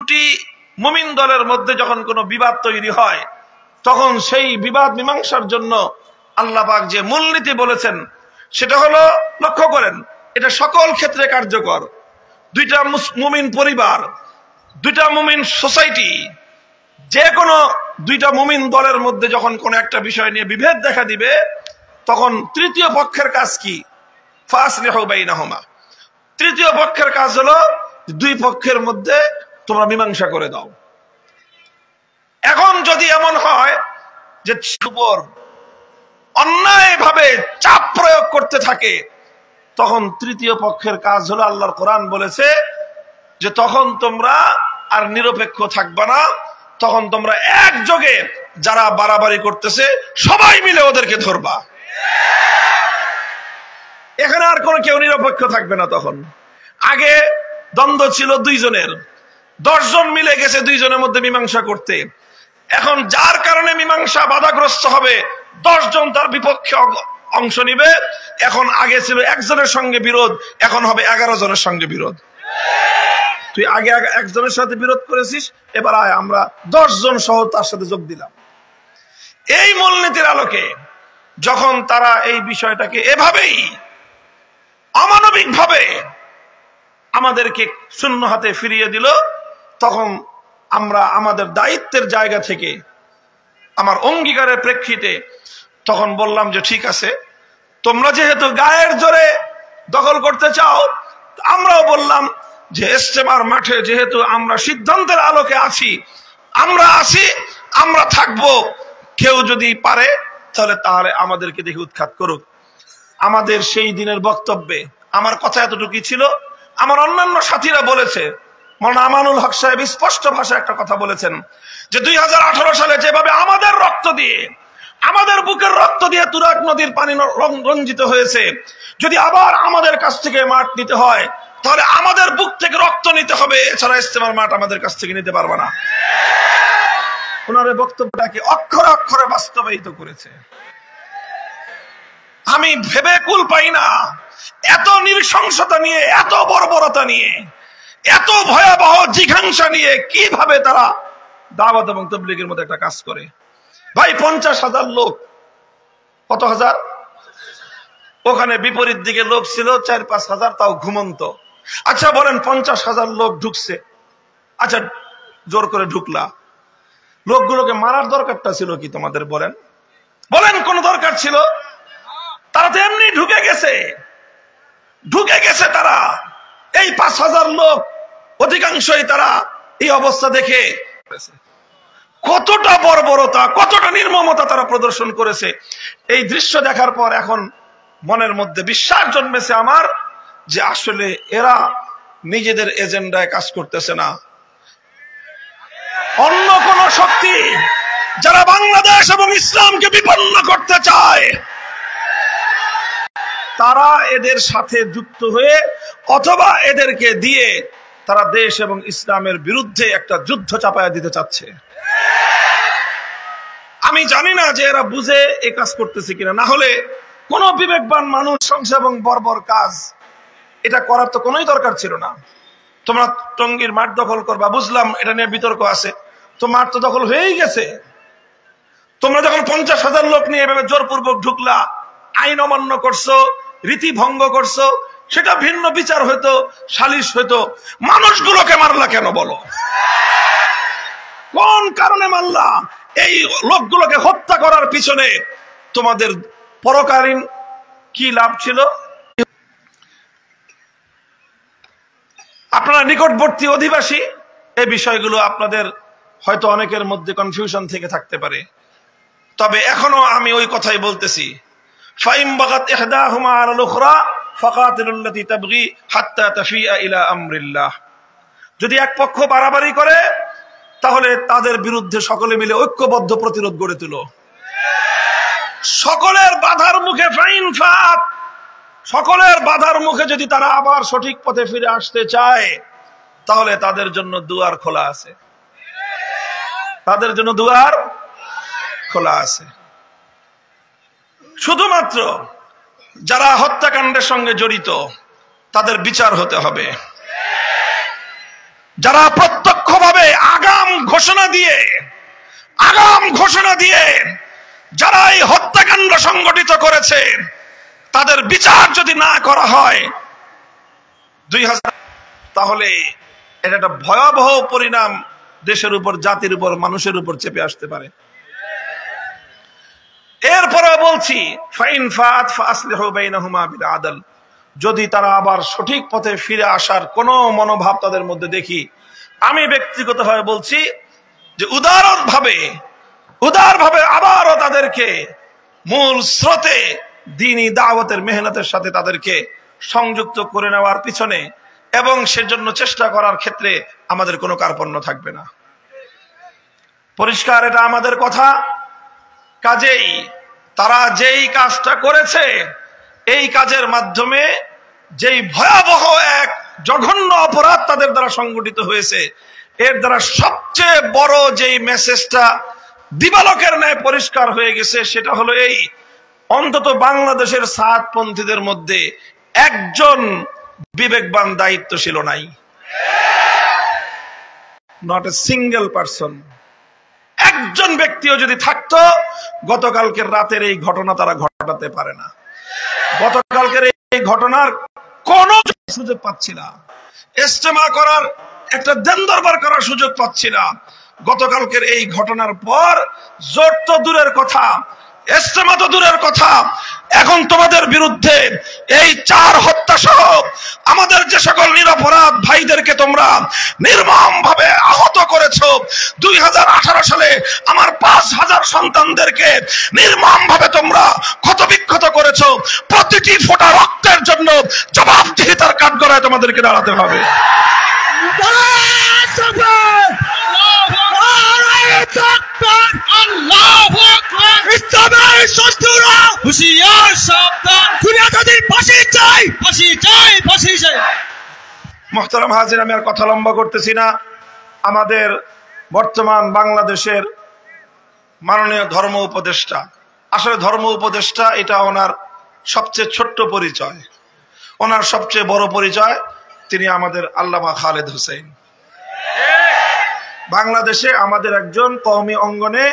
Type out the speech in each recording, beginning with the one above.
দুটি মুমিন দলের মধ্যে যখন কোনো বিবাদ তৈরি হয় তখন সেই বিবাদ মীমাংসার জন্য আল্লাহ পাক যে মূলনীতি বলেছেন সেটা হলো, লক্ষ্য করেন, এটা সকল ক্ষেত্রে কার্যকর। দুইটা মুমিন পরিবার, দুইটা মুমিন সোসাইটি, যে কোনো দুইটা মুমিন দলের মধ্যে যখন কোনো একটা বিষয় নিয়ে বিভেদ দেখা দিবে তখন তৃতীয় পক্ষের কাজ কি? ফাসলিহু বাইনাহুমা। তৃতীয় পক্ষের কাজ হলো দুই পক্ষের মধ্যে তোমরা মীমাংসা করে দাও। এখন যদি এমন হয় যে উপর অন্যায়ভাবে চাপ প্রয়োগ করতে থাকে তখন তৃতীয় পক্ষের কাজ হলো, আল্লাহর কোরআন বলেছে যে তখন তোমরা আর নিরপেক্ষ থাকবা না, তখন তোমরা একযোগে যারা বাড়াবাড়ি করতেছে সবাই মিলে ওদেরকে ধরবা। এখানে আর কোনো কেউ নিরপেক্ষ থাকবে না। তখন আগে দ্বন্দ্ব ছিল দুইজনের, 10 জন মিলে গেছে দুইজনের মধ্যে মীমাংসা করতে। এখন যার কারণে মীমাংসা বাধাগ্রস্ত হবে 10 জন তার বিপক্ষে অংশ নিবে। এখন আগে ছিল একজনের সঙ্গে বিরোধ, এখন হবে 11 জনের সঙ্গে বিরোধ। তুই আগে একজনের সাথে বিরোধ করেছিস, এবার আয় আমরা 10 জন সহ তার সাথে যোগ দিলাম। এই মূলনীতির আলোকে যখন তারা এই বিষয়টাকে এভাবেই অমানবিক ভাবে আমাদেরকে শূন্য হাতে ফিরিয়ে দিল, তখন আমরা আমাদের দায়িত্বের জায়গা থেকে, আমার অঙ্গীকারের প্রেক্ষিতে তখন বললাম যে ঠিক আছে, তোমরা যেহেতু গায়ের জোরে দখল করতে চাও, আমরাও বললাম যে ইজতেমার মাঠে যেহেতু আমরা সিদ্ধান্তের আলোকে আছি, আমরা থাকবো। কেউ যদি পারে তাহলে আমাদেরকে দেখে উৎখাত করুক। আমাদের সেই দিনের বক্তব্যে আমার কথা এতটুকুই ছিল। আমার অন্যান্য সাথীরা বলেছে, মাওলানা আমানুল হক সাহেব স্পষ্ট ভাষায় একটা কথা বলেছেন যে 2018 সালে যেভাবে আমাদের রক্ত দিয়ে, আমাদের বুকের রক্ত দিয়ে তুরাগ নদীর পানি রঞ্জিত হয়েছে, যদি আবার আমাদের কাছ থেকে মাঠ নিতে হয় তাহলে আমাদের বুক থেকে রক্ত নিতে হবে, এছাড়া ইজতেমার মাঠ আমাদের কাছ থেকে নিতে পারবে না। ওনার বক্তব্যটাকে অক্ষরে অক্ষরে বাস্তবায়িত করেছে। আমি ভেবে কুল পাই না, এত নৃশংসতা নিয়ে, এত বর্বরতা নিয়ে, এত ভয়াবহ জিঘাংসা নিয়ে কিভাবে তারা দাওয়াত এবং তাবলীগের মধ্যে একটা কাজ করে। ভাই 50,000 লোক, কত হাজার? ওখানে বিপরীত দিকে লোক ছিল 4-5 হাজার, তাও ঘুমন্ত। আচ্ছা বলেন 50,000 লোক ঢুকছে, আচ্ছা জোর করে ঢুকলা, লোকগুলোকে মারার দরকারটা ছিল কি তোমাদের? বলেন বলেন কোন দরকার ছিল? তারা তো এমনি ঢুকে গেছে তারা। এই 5,000 লোক অধিকাংশই তারা এই অবস্থা দেখে কতটা বর্বরতা, কতটা নির্মমতা তারা প্রদর্শন করেছে। এই দৃশ্য দেখার পর এখন মনের মধ্যে বিশ্বাস জন্মেছে আমার যে আসলে এরা নিজেদের এজেন্ডায় কাজ করতেছে না, অন্য কোন শক্তি যারা বাংলাদেশ এবং ইসলামকে বিপন্ন করতে চায় তারা এদের সাথে যুক্ত হয়ে অথবা এদেরকে দিয়ে তারা দেশ এবং ইসলামের বিরুদ্ধে একটা যুদ্ধ চাপায়া দিতে চাচ্ছে। আমি জানি না যে এরা বুঝে এই কাজ করতেছে কিনা, না হলে কোন বিবেকবান মানুষ সংসদ এবং বর্বর কাজ এটা করার তো কোনোই দরকার ছিল না। তোমরা টঙ্গীর মাঠ দখল করবা, বুঝলাম এটা নিয়ে বিতর্ক আছে, তো মাঠ তো দখল হয়েই গেছে। তোমরা যখন 50,000 লোক নিয়ে এভাবে জোরপূর্বক ঢুকলা, আইন অমান্য করছো, রীতি ভঙ্গ করছো, সেটা ভিন্ন বিচার হইতো, সালিশ হইতো। মানুষগুলোকে মারলা কেন বলো? কোন কারণে মারলা? এই লোকগুলোকে হত্যা করার পিছনে তোমাদের পরকালীন কি লাভ ছিল? আপনারা নিকটবর্তী অধিবাসী, এই বিষয়গুলো আপনাদের হয়তো অনেকের মধ্যে কনফিউশন থেকে থাকতে পারে, তবে এখনো আমি ওই কথাই বলতেছি, ফাইম বাগাত ইহদাহুমা আলাল উখরা ফাকাতিলুল্লাতী তাবগী হাত্তা তাফিয়া ইলা আমরিল্লাহ। যদি এক পক্ষ বাড়াবাড়ি করে তাহলে তাদের বিরুদ্ধে সকলে মিলে ঐক্যবদ্ধ প্রতিরোধ গড়ে তুলো। সকলের বাধার মুখে ফাইন ফাত, সকলের বাধার মুখে যদি তারা আবার সঠিক পথে ফিরে আসতে চায় তাহলে তাদের জন্য দুয়ার খোলা আছে, তাদের জন্য দুয়ার খোলা আছে। শুধুমাত্র যারা হত্যাকাণ্ডের সঙ্গে জড়িত তাদের বিচার হতে হবে, যারা প্রত্যক্ষভাবে দিয়ে যারা এই হত্যাকাণ্ড সংগঠিত করেছে তাদের বিচার যদি না করা হয় 2000, তাহলে এটা একটা ভয়াবহ পরিণাম দেশের উপর, জাতির উপর, মানুষের উপর চেপে আসতে পারে। এরপরে বলছি ফাইন ফাত ফাসলিহু বাইনাহুমা বিল আদল, যদি তারা আবার সঠিক পথে ফিরে আসার কোন মনোভাব তাদের মধ্যে দেখি, আমি ব্যক্তিগতভাবে বলছি যে উদারভাবে আবারও তাদেরকে মূল স্রোতে দ্বীনি দাওয়াতের মেহনতের সাথে তাদেরকে সংযুক্ত করে নেওয়ার পিছনে এবং সেজন্য চেষ্টা করার ক্ষেত্রে আমাদের কোনো কার্পণ্য থাকবে না। পরিষ্কার এটা আমাদের কথা। কাজেই তারা যেই কাজটা করেছে, এই কাজের মাধ্যমে যেই ভয়াবহ এক জঘন্য অপরাধ তাদের দ্বারা সংগঠিত হয়েছে, এর দ্বারা সবচেয়ে বড় যেই মেসেজটা দিবালোকের ন্যায় পরিষ্কার হয়ে গেছে, সেটা হলো এই: অন্তত বাংলাদেশের সাতপন্থীদের মধ্যে একজন বিবেকবান দায়িত্বশীল নাই, নট এ সিঙ্গেল পারসন। একজন ব্যক্তিও যদি থাকতো, গতকালকের রাতের এই ঘটনা তারা ঘটাতে পারে না। গতকালকের এই ঘটনার কোন সুযোগ পাচ্ছি না, ইজতেমা করার একটা দেন দরবার করার সুযোগ পাচ্ছি না। গতকালকের এই ঘটনার পর জোট তো দূরের কথা, ইজতেমা তো দূরের কথা, এখন তোমাদের বিরুদ্ধে এই 4 হত্যা সহ আমাদের যে সকল নিরপরাধ ভাইদেরকে তোমরা নির্মম ভাবে আহত করেছো, 2018 সালে আমার 5000 সন্তানদেরকে নির্মম ভাবে তোমরা ক্ষতবিক্ষত করেছো, প্রতিটি ফোঁটা রক্তের জন্য জবাবদিহিতার কাঠগড়ায় তোমাদেরকে দাঁড়াতে হবে। মুহতারাম হাজির, আমি আর কথা লম্বা করতেছি না। আমাদের বর্তমান বাংলাদেশের মাননীয় ধর্ম উপদেষ্টা, আসলে ধর্ম উপদেষ্টা এটা ওনার সবচেয়ে ছোট্ট পরিচয়, ওনার সবচেয়ে বড় পরিচয় তিনি আমাদের আল্লামা খালেদ হোসেন। বাংলাদেশে আমাদের একজন কওমি অঙ্গনে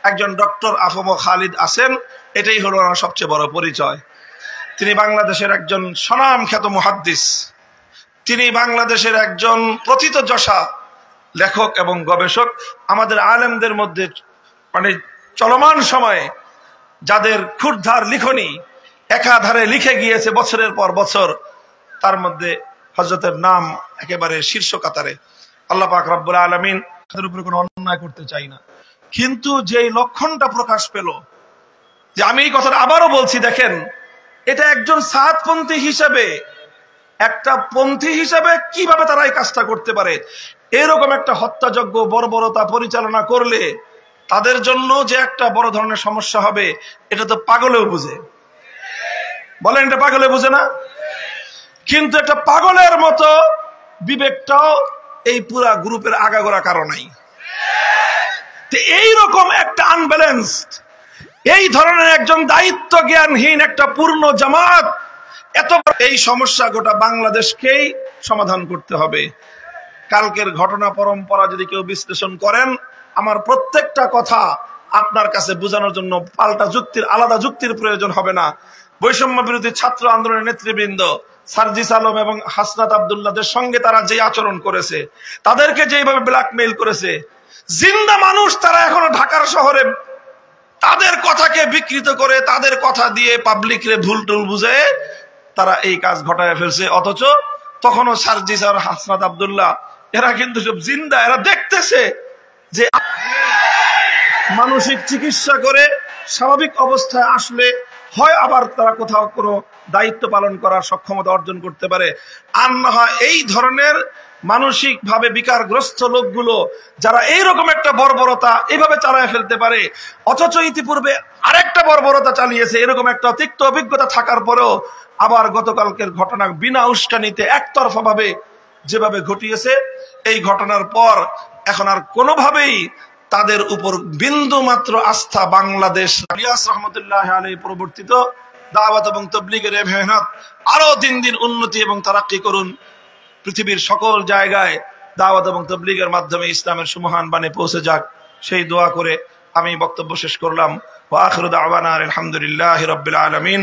একজন ডক্টর আফম খালিদ আছেন, এটাই হলো ওনার সবচেয়ে বড় পরিচয়। তিনি বাংলাদেশের একজন স্বনামখ্যাত মুহাদ্দিস, তিনি বাংলাদেশের একজন প্রথিতযশা লেখক এবং গবেষক। আমাদের আলেমদের মধ্যে মানে চলমান সময়ে যাদের ক্ষুরধার লিখনি একাধারে লিখে গিয়েছে বছরের পর বছর, তার মধ্যে হযরতের নাম একেবারে শীর্ষ কাতারে। আল্লাহ পাক রব্বুল আলামিন তাদের উপরে কোনো অন্যায় করতে চাই না, কিন্তু যেই লক্ষণটা প্রকাশ পেল, যে আমি এই কথাটা আবারও বলছি, দেখেন এটা একজন সাতপন্থী হিসেবে, একটা পন্থী হিসেবে কিভাবে তারা এই কাজটা করতে পারে। এরকম একটা হত্যাযজ্ঞ বর্বরতা পরিচালনা করলে তাদের জন্য যে একটা বড় ধরনের সমস্যা হবে, এটা তো পাগলেও বুঝে। বলেন, এটা পাগলে বুঝে না? কিন্তু একটা পাগলের মতো বিবেকটাও এই পুরা গ্রুপের আগাগোড়া কারণ নাই। এইরকম একটা আনব্যালেন্সড, এই ধরনের একজন দায়িত্ব জ্ঞানহীন একটা পূর্ণ জামাত, এত এই সমস্যা গোটা বাংলাদেশকেই সমাধান করতে হবে। কালকের ঘটনা পরম্পরা যদি কেউ বিশ্লেষণ করেন, আমার প্রত্যেকটা কথা আপনার কাছে বোঝানোর জন্য পাল্টা যুক্তির, আলাদা যুক্তির প্রয়োজন হবে না। বৈষম্য বিরোধী ছাত্র আন্দোলনের নেতৃবৃন্দ সার্জিস আলম এবং হাসনাত আব্দুল্লাহদের সঙ্গে তারা যে আচরণ করেছে, তাদেরকে যেভাবে ব্ল্যাকমেইল করেছে, জিন্দা মানুষ তারা এখনো ঢাকার শহরে তাদের কথাকে বিকৃত করে, তাদের কথা দিয়ে পাবলিকরে ভুল টুল বুঝে তারা এই কাজ ঘটায় ফেলছে। অথচ তখনও সার্জিস আর হাসনাত আব্দুল্লাহ এরা কিন্তু সব জিন্দা, এরা দেখতেছে যে মানসিক চিকিৎসা করে স্বাভাবিক অবস্থায় আসলে হয় আবার তারা কোথাও কোনো দায়িত্ব পালন করার সক্ষমতা অর্জন করতে পারে, আর না হয় এই ধরনের মানসিক ভাবে বিকারগ্রস্ত লোকগুলো যারা এইরকম একটা বর্বরতা এইভাবে চালায় ফেলতে পারে, অথচ ইতিপূর্বে আরেকটা বর্বরতা চালিয়েছে, এরকম একটা তিক্ত অভিজ্ঞতা থাকার পরেও আবার গতকালকের ঘটনা বিনা উস্কানিতে একতরফা ভাবে যেভাবে ঘটিয়েছে, এই ঘটনার পর এখন আর কোনোভাবেই তাদের উপর বিন্দু মাত্র আস্থা বাংলাদেশ ইলিয়াস রহমতুল্লাহ আলাইহি প্রবর্তিত দাওয়াত এবং তাবলীগের মেহনত আরো দিন দিন উন্নতি এবং তারাক্কি করুন। পৃথিবীর সকল জায়গায় দাওয়াত এবং তাবলীগের মাধ্যমে ইসলামের সুমহান বাণী পৌঁছে যাক, সেই দোয়া করে আমি বক্তব্য শেষ করলাম। ওয়া আখিরু দাওয়ানা আলহামদুলিল্লাহি রাব্বিল আলামিন।